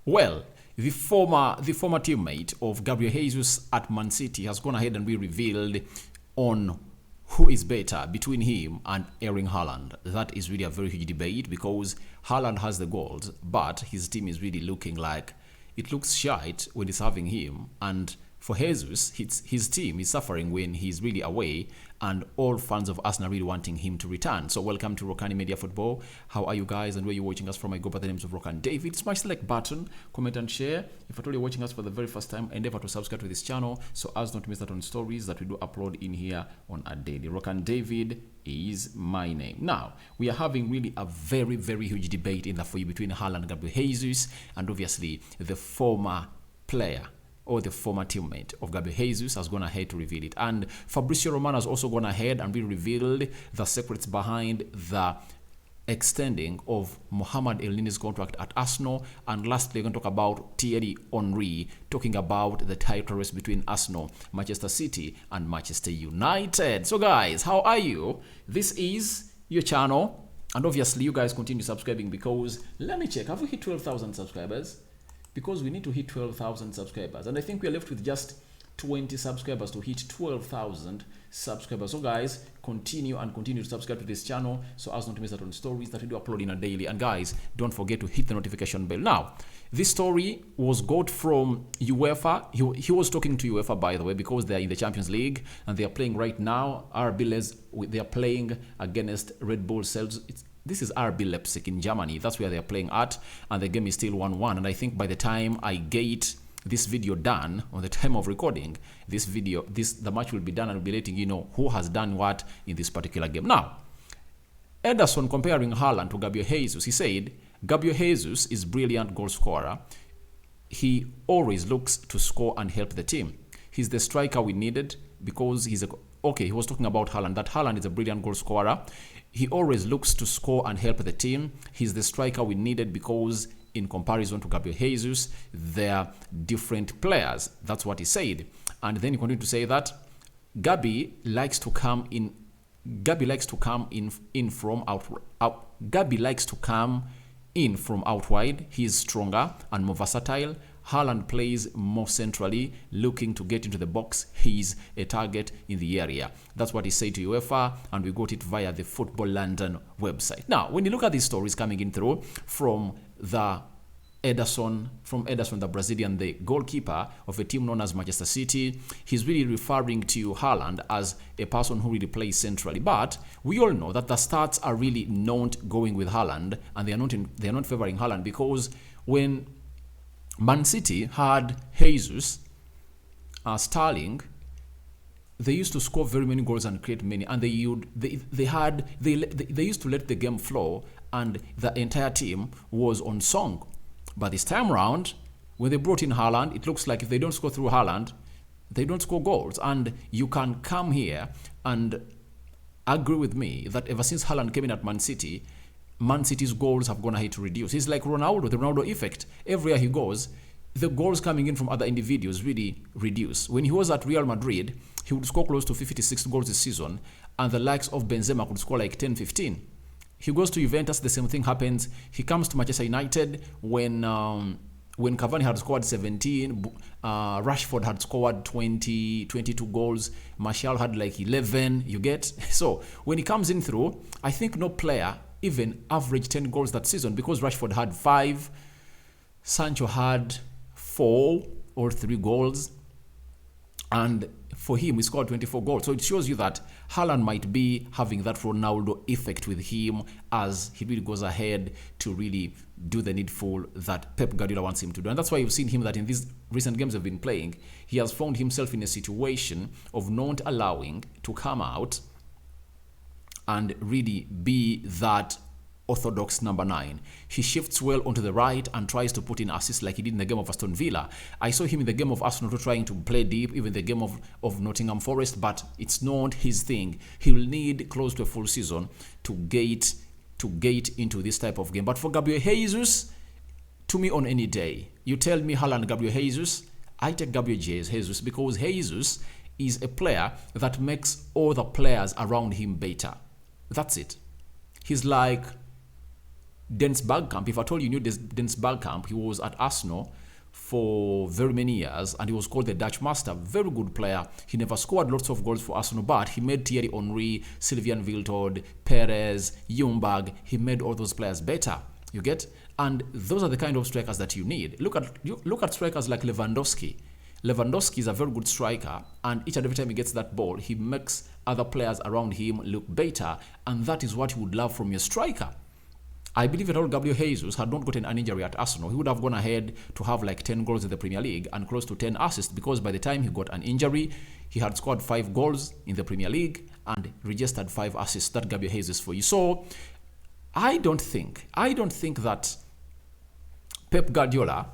Well, the former teammate of Gabriel Jesus at Man City has gone ahead and be revealed on who is better between him and Erling Haaland. That is really a very huge debate because Haaland has the goals, but his team is really looking like it looks shite when it's having him. And for Jesus, his team is suffering when he's really away, and all fans of Arsenal really wanting him to return. So welcome to Rokani Media Football. How are you guys and where you're watching us from? I go by the names of Rokani David. Smash the like button, comment and share. If at all you're watching us for the very first time, endeavor to subscribe to this channel so as not to miss out on stories that we do upload in here on a daily. Rokani David is my name. Now, we are having really a very, very huge debate in the foyer between Haaland and Gabriel Jesus, and obviously the former player or the former teammate of Gabriel Jesus has gone ahead to reveal it. And Fabrizio Romano has also gone ahead and revealed the secrets behind the extending of Mohamed Elneny's contract at Arsenal. And lastly, we're going to talk about Thierry Henry, talking about the title race between Arsenal, Manchester City, and Manchester United. So guys, how are you? This is your channel. And obviously, you guys continue subscribing because, let me check, have we hit 12,000 subscribers? Because we need to hit 12,000 subscribers. And I think we're left with just 20 subscribers to hit 12,000 subscribers. So guys, continue to subscribe to this channel so as not to miss out on stories that we do upload in a daily. And guys, don't forget to hit the notification bell. Now, this story was got from UEFA. He was talking to UEFA, by the way, because they are in the Champions League and they are playing right now. They are playing against Red Bull Cells. This is RB Leipzig in Germany. That's where they're playing at, and the game is still 1-1. And I think by the time I get this video done, on the time of recording the match will be done, and I'll be letting you know who has done what in this particular game. Now, Ederson comparing Haaland to Gabriel Jesus, he said, Gabriel Jesus is brilliant goal scorer. He always looks to score and help the team. He's the striker we needed because he was talking about Haaland, that Haaland is a brilliant goal scorer. He always looks to score and help the team. He's the striker we needed because in comparison to Gabriel Jesus, they're different players. That's what he said. And then he continued to say that Gabi likes to come in from out wide. He's stronger and more versatile. Haaland plays more centrally, looking to get into the box. He's a target in the area. That's what he said to UEFA, and we got it via the Football London website. Now, when you look at these stories coming in through from Ederson, the Brazilian, the goalkeeper of a team known as Manchester City, he's really referring to Haaland as a person who really plays centrally. But we all know that the stats are really not going with Haaland, and they are not favoring Haaland, because when Man City had Jesus, Sterling, they used to score very many goals and create many, and they used to let the game flow, and the entire team was on song. But this time around, when they brought in Haaland, it looks like if they don't score through Haaland, they don't score goals. And you can come here and agree with me that ever since Haaland came in at Man City, Man City's goals have gone ahead to reduce. He's like Ronaldo, the Ronaldo effect. Everywhere he goes, the goals coming in from other individuals really reduce. When he was at Real Madrid, he would score close to 56 goals this season, and the likes of Benzema could score like 10, 15. He goes to Juventus, the same thing happens. He comes to Manchester United when Cavani had scored 17, Rashford had scored 20, 22 goals, Martial had like 11, you get? So when he comes in through, I think no player even averaged 10 goals that season, because Rashford had 5, Sancho had 4 or 3 goals, and for him, he scored 24 goals. So it shows you that Haaland might be having that Ronaldo effect with him as he really goes ahead to really do the needful that Pep Guardiola wants him to do. And that's why you've seen him that in these recent games they've been playing, he has found himself in a situation of not allowing to come out and really be that orthodox number 9. He shifts well onto the right and tries to put in assists like he did in the game of Aston Villa. I saw him in the game of Arsenal trying to play deep, even the game of Nottingham Forest, but it's not his thing. He will need close to a full season to get into this type of game. But for Gabriel Jesus, to me on any day, you tell me Haaland, Gabriel Jesus, I take Gabriel Jesus, because Jesus is a player that makes all the players around him better. That's it. He's like Dennis Bergkamp, if at all you knew this Dennis Bergkamp, he was at Arsenal for very many years and he was called the Dutch Master. Very good player. He never scored lots of goals for Arsenal, but he made Thierry Henry, Sylvain Wiltord, Perez, Ljungberg. He made all those players better. You get? And those are the kind of strikers that you need. Look at strikers like Lewandowski. Lewandowski is a very good striker, and each and every time he gets that ball, he makes other players around him look better, and that is what you would love from your striker. I believe that Gabriel Jesus had not gotten an injury at Arsenal, he would have gone ahead to have like 10 goals in the Premier League and close to 10 assists, because by the time he got an injury, he had scored 5 goals in the Premier League and registered 5 assists. That Gabriel Jesus for you. So I don't think that Pep Guardiola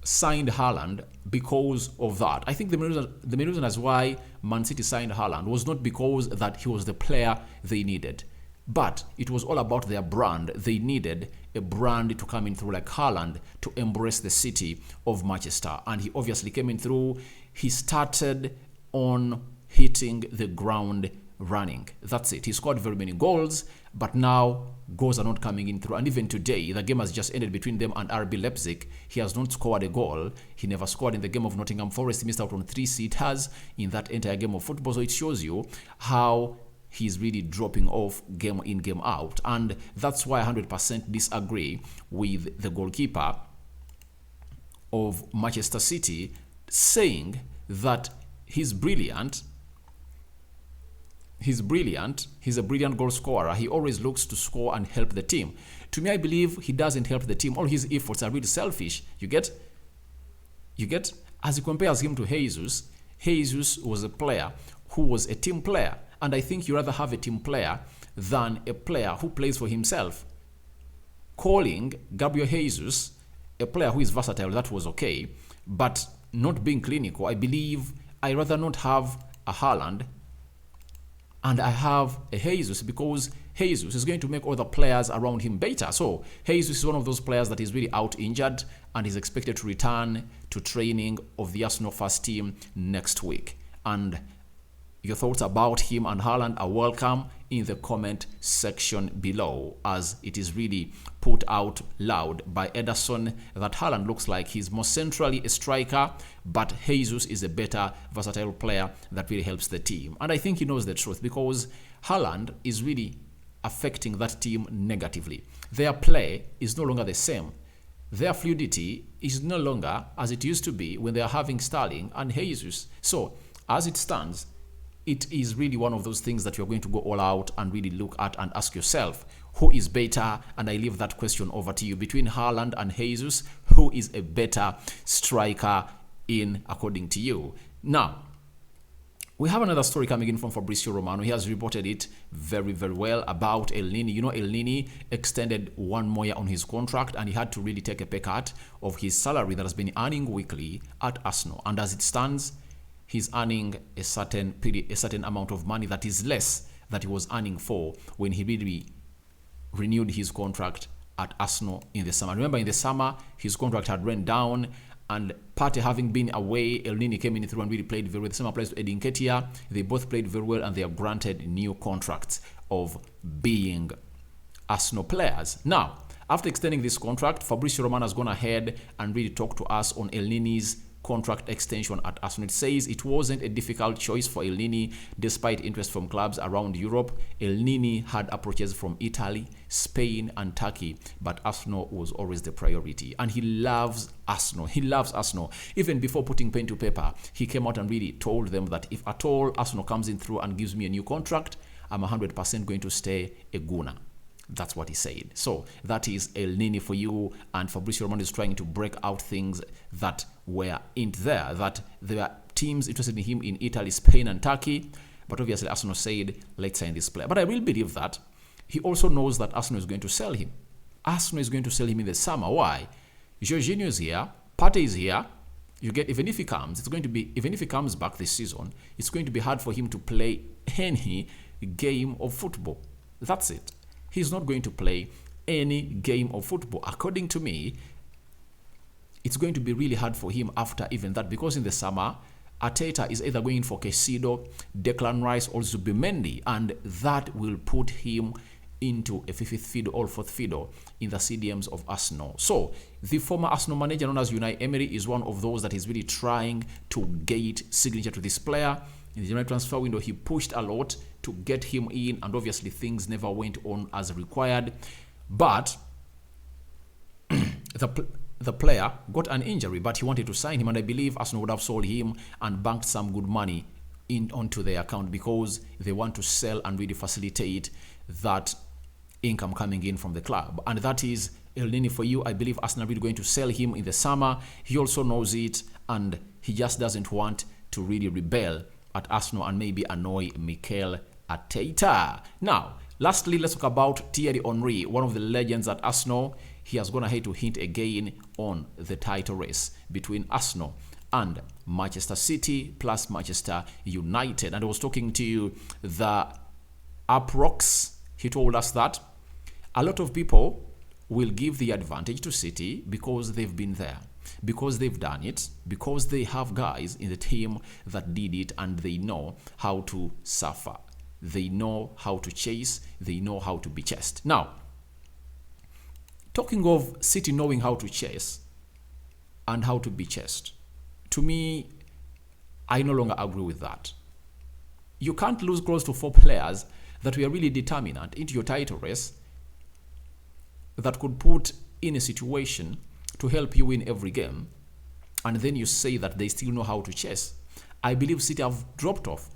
signed Haaland because of that. I think the main reason as why Man City signed Haaland was not because that he was the player they needed, but it was all about their brand. They needed a brand to come in through like Haaland to embrace the city of Manchester, and he obviously came in through. He started on hitting the ground running. That's it. He scored very many goals, but now goals are not coming in through. And even today, the game has just ended between them and RB Leipzig. He has not scored a goal. He never scored in the game of Nottingham Forest. He missed out on 3 sitters in that entire game of football. So it shows you how he's really dropping off game in, game out. And that's why I 100% disagree with the goalkeeper of Manchester City saying that he's brilliant. He's brilliant. He's a brilliant goal scorer. He always looks to score and help the team. To me, I believe he doesn't help the team. All his efforts are really selfish. You get? As he compares him to Jesus, Jesus was a player who was a team player. And I think you rather have a team player than a player who plays for himself. Calling Gabriel Jesus a player who is versatile, that was okay. But not being clinical, I believe I rather not have a Haaland and I have a Jesus, because Jesus is going to make all the players around him better. So Jesus is one of those players that is really out injured and is expected to return to training of the Arsenal first team next week. And your thoughts about him and Haaland are welcome in the comment section below, as it is really put out loud by Ederson that Haaland looks like he's more centrally a striker, but Jesus is a better versatile player that really helps the team. And I think he knows the truth, because Haaland is really affecting that team negatively. Their play is no longer the same. Their fluidity is no longer as it used to be when they are having Sterling and Jesus. So as it stands, it is really one of those things that you're going to go all out and really look at and ask yourself, who is better? And I leave that question over to you. Between Haaland and Jesus, who is a better striker according to you? Now, we have another story coming in from Fabrizio Romano. He has reported it very, very well about Elneny. You know, Elneny extended 1 more year on his contract, and he had to really take a pay cut of his salary that has been earning weekly at Arsenal. And as it stands, he's earning a certain amount of money that is less that he was earning for when he really renewed his contract at Arsenal in the summer. Remember, in the summer, his contract had run down, and Partey having been away, Elneny came in through and really played very well. The same applies to Eddie Nketiah. They both played very well, and they are granted new contracts of being Arsenal players. Now, after extending this contract, Fabrizio Romano has gone ahead and really talked to us on Elneny's contract extension at Arsenal. It says it wasn't a difficult choice for Elneny despite interest from clubs around Europe. Elneny had approaches from Italy, Spain and Turkey, but Arsenal was always the priority. And he loves Arsenal. He loves Arsenal. Even before putting pen to paper, he came out and really told them that if at all Arsenal comes in through and gives me a new contract, I'm 100% going to stay a Gunner. That's what he said. So that is Elneny for you. And Fabrizio Romano is trying to break out things that were in there, that there were teams interested in him in Italy, Spain and Turkey. But obviously Arsenal said, let's sign this player. But I really believe that he also knows that Arsenal is going to sell him. Arsenal is going to sell him in the summer. Why? Jorginho is here. Partey is here. You get, even if he comes, even if he comes back this season, it's going to be hard for him to play any game of football. That's it. He's not going to play any game of football. According to me, it's going to be really hard for him after even that, because in the summer, Arteta is either going for Caicedo, Declan Rice, or Zubimendi, and that will put him into a fifth fiddle or fourth fiddle in the CDMs of Arsenal. So the former Arsenal manager known as Unai Emery is one of those that is really trying to get signature to this player. In the January transfer window, he pushed a lot to get him in, and obviously things never went on as required. But the player got an injury, but he wanted to sign him, and I believe Arsenal would have sold him and banked some good money onto their account because they want to sell and really facilitate that income coming in from the club. And that is Elneny for you. I believe Arsenal are really going to sell him in the summer. He also knows it, and he just doesn't want to really rebel at Arsenal and maybe annoy Mikel Arteta. Now, lastly, let's talk about Thierry Henry, one of the legends at Arsenal. He has gone ahead to hint again on the title race between Arsenal and Manchester City plus Manchester United. And I was talking to the Uprocks. He told us that a lot of people will give the advantage to City because they've been there, because they've done it, because they have guys in the team that did it and they know how to suffer. They know how to chase. They know how to be chased. Now, talking of City knowing how to chase and how to be chased, to me, I no longer agree with that. You can't lose close to 4 players that were really determinant into your title race that could put in a situation to help you win every game, and then you say that they still know how to chase. I believe City have dropped off.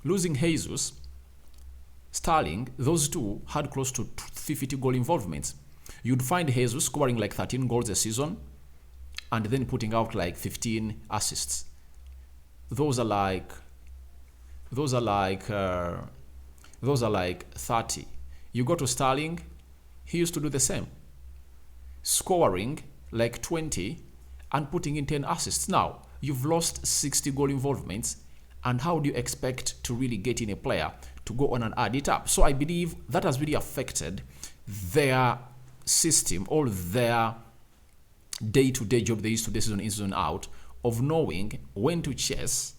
Losing Jesus, Sterling, those two had close to 50 goal involvements. You'd find Jesus scoring like 13 goals a season and then putting out like 15 assists. Those are like 30. You go to Sterling, he used to do the same, scoring like 20 and putting in 10 assists. Now, you've lost 60 goal involvements, and how do you expect to really get in a player to go on and add it up? So I believe that has really affected their system, or their day-to-day job they used to do season in, season out, of knowing when to chase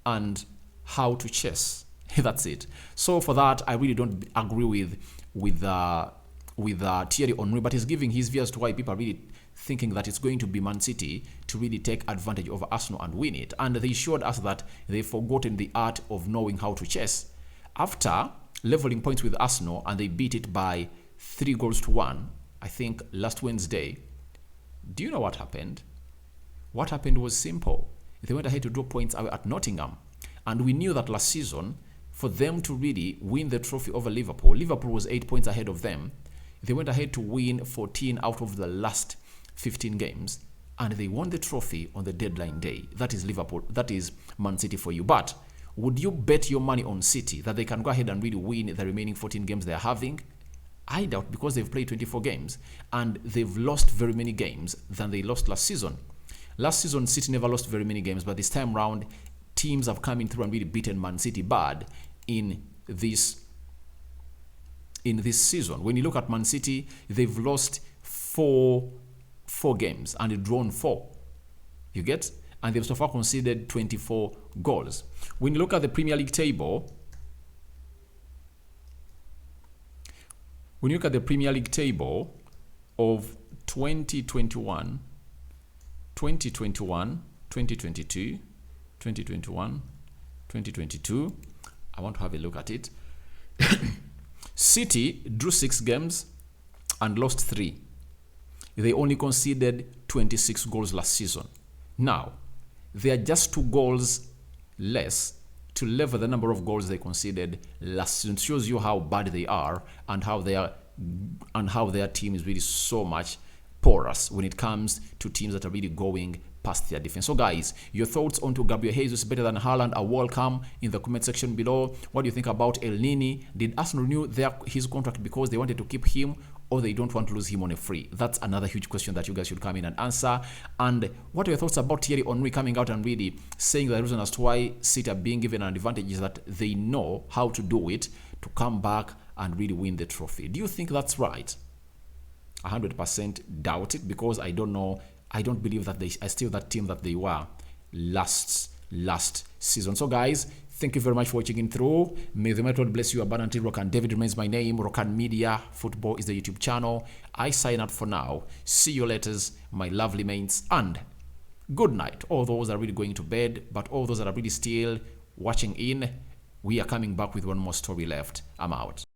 and how to chase. That's it. So for that, I really don't agree with Thierry Henry, but he's giving his views to why people are really thinking that it's going to be Man City to really take advantage of Arsenal and win it. And they showed us that they've forgotten the art of knowing how to chase. After leveling points with Arsenal, and they beat it by 3-1, I think last Wednesday, do you know what happened? What happened was simple. They went ahead to draw points away at Nottingham. And we knew that last season, for them to really win the trophy over Liverpool, Liverpool was 8 points ahead of them. They went ahead to win 14 out of the last 15 games, and they won the trophy on the deadline day. That is Liverpool. That is Man City for you. But would you bet your money on City that they can go ahead and really win the remaining 14 games they're having? I doubt, because they've played 24 games and they've lost very many games than they lost last season. Last season, City never lost very many games, but this time round, teams have come in through and really beaten Man City bad in this season. When you look at Man City, they've lost four games and drawn 4. You get? And they've so far conceded 24 goals. When you look at the Premier League table, of 2021, 2021, 2022, 2021, 2022, I want to have a look at it. City drew 6 games and lost 3. They only conceded 26 goals last season. Now, they are just 2 goals less to level the number of goals they conceded last season. It shows you how bad they are and how their team is really so much porous when it comes to teams that are really going past their defense. So guys, your thoughts onto Gabriel Jesus better than Haaland are welcome in the comment section below. What do you think about Elneny? Did Arsenal renew his contract because they wanted to keep him, or they don't want to lose him on a free? That's another huge question that you guys should come in and answer. And what are your thoughts about Thierry Henry coming out and really saying the reason as to why City are being given an advantage is that they know how to do it to come back and really win the trophy? Do you think that's right? 100% doubt it, because I don't know. I don't believe that they are still that team that they were last season. So guys, Thank you very much for watching in through. May the Lord bless you abundantly. Rokani David remains my name. Rokani Media Football is the YouTube channel. I sign out for now. See you later, my lovely mates, and good night. All those that are really going to bed, but all those that are really still watching in, we are coming back with one more story left. I'm out.